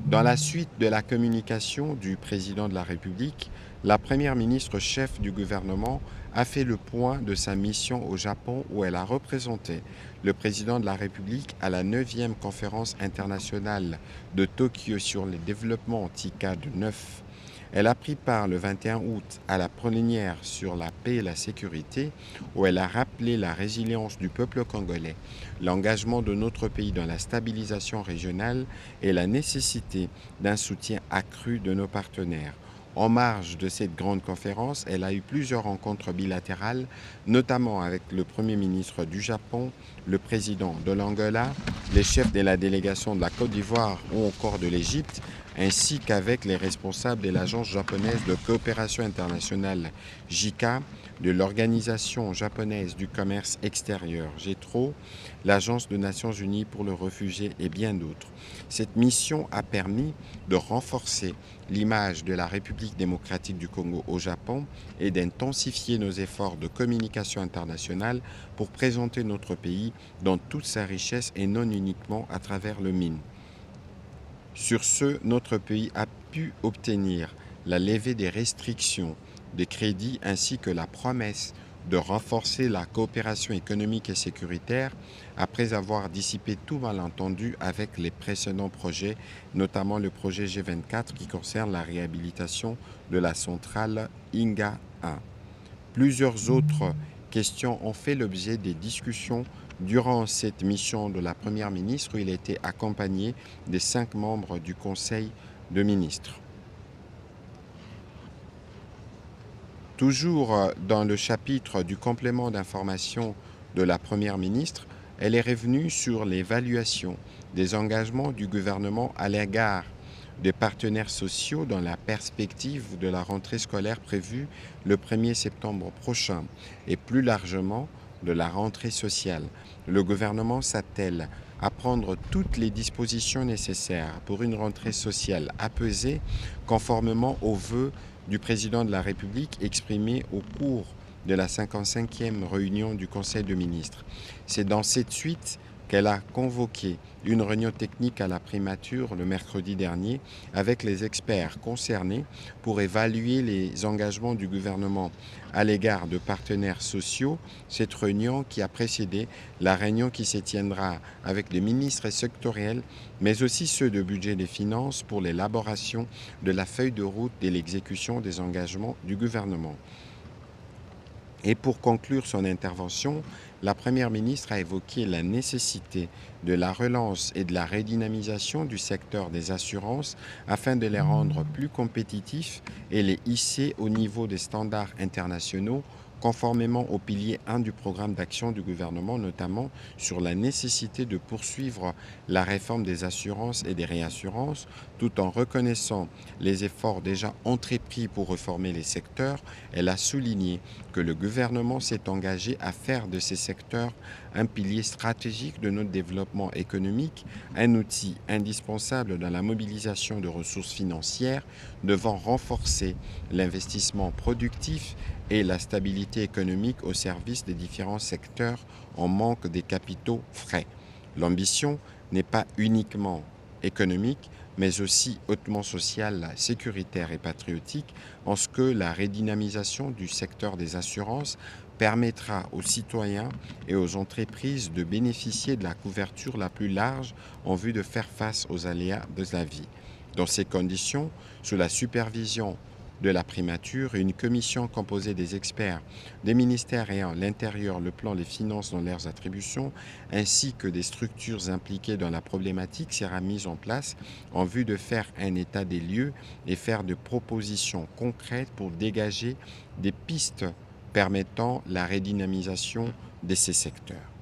Dans la suite de la communication du président de la République, la première ministre chef du gouvernement a fait le point de sa mission au Japon où elle a représenté le président de la République à la 9e conférence internationale de Tokyo sur le développement TICAD 9. Elle a pris part le 21 août à la plénière sur la paix et la sécurité où elle a rappelé la résilience du peuple congolais, l'engagement de notre pays dans la stabilisation régionale et la nécessité d'un soutien accru de nos partenaires. En marge de cette grande conférence, elle a eu plusieurs rencontres bilatérales, notamment avec le Premier ministre du Japon, le président de l'Angola, les chefs de la délégation de la Côte d'Ivoire ou encore de l'Égypte, ainsi qu'avec les responsables de l'Agence japonaise de coopération internationale JICA, de l'Organisation japonaise du commerce extérieur JETRO, l'Agence des Nations unies pour les réfugiés et bien d'autres. Cette mission a permis de renforcer l'image de la République démocratique du Congo au Japon et d'intensifier nos efforts de communication internationale pour présenter notre pays dans toute sa richesse et non uniquement à travers le mine. Sur ce, notre pays a pu obtenir la levée des restrictions des crédits ainsi que la promesse de renforcer la coopération économique et sécuritaire après avoir dissipé tout malentendu avec les précédents projets, notamment le projet G24 qui concerne la réhabilitation de la centrale Inga 1. Plusieurs autres questions ont fait l'objet des discussions durant cette mission de la Première ministre où il était accompagné des 5 membres du Conseil de ministres. Toujours dans le chapitre du complément d'information de la Première ministre, elle est revenue sur l'évaluation des engagements du gouvernement à l'égard des partenaires sociaux dans la perspective de la rentrée scolaire prévue le 1er septembre prochain et plus largement de la rentrée sociale. Le gouvernement s'attelle à prendre toutes les dispositions nécessaires pour une rentrée sociale apaisée conformément aux vœux du président de la République exprimés au cours de la 55e réunion du Conseil de ministres. C'est dans cette suite qu'elle a convoqué une réunion technique à la primature le mercredi dernier avec les experts concernés pour évaluer les engagements du gouvernement à l'égard de partenaires sociaux. Cette réunion qui a précédé la réunion qui se tiendra avec les ministres sectoriels, mais aussi ceux de budget des finances pour l'élaboration de la feuille de route de l'exécution des engagements du gouvernement. Et pour conclure son intervention, la Première ministre a évoqué la nécessité de la relance et de la redynamisation du secteur des assurances afin de les rendre plus compétitifs et les hisser au niveau des standards internationaux conformément au pilier 1 du programme d'action du gouvernement, notamment sur la nécessité de poursuivre la réforme des assurances et des réassurances, tout en reconnaissant les efforts déjà entrepris pour réformer les secteurs. Elle a souligné que le gouvernement s'est engagé à faire de ces secteurs un pilier stratégique de notre développement économique, un outil indispensable dans la mobilisation de ressources financières devant renforcer l'investissement productif et la stabilité économique au service des différents secteurs en manque des capitaux frais. L'ambition n'est pas uniquement économique, mais aussi hautement sociale, sécuritaire et patriotique, en ce que la redynamisation du secteur des assurances permettra aux citoyens et aux entreprises de bénéficier de la couverture la plus large en vue de faire face aux aléas de la vie. Dans ces conditions, sous la supervision de la primature, une commission composée des experts des ministères ayant l'intérieur, le plan, les finances dans leurs attributions, ainsi que des structures impliquées dans la problématique sera mise en place en vue de faire un état des lieux et faire de propositions concrètes pour dégager des pistes permettant la redynamisation de ces secteurs.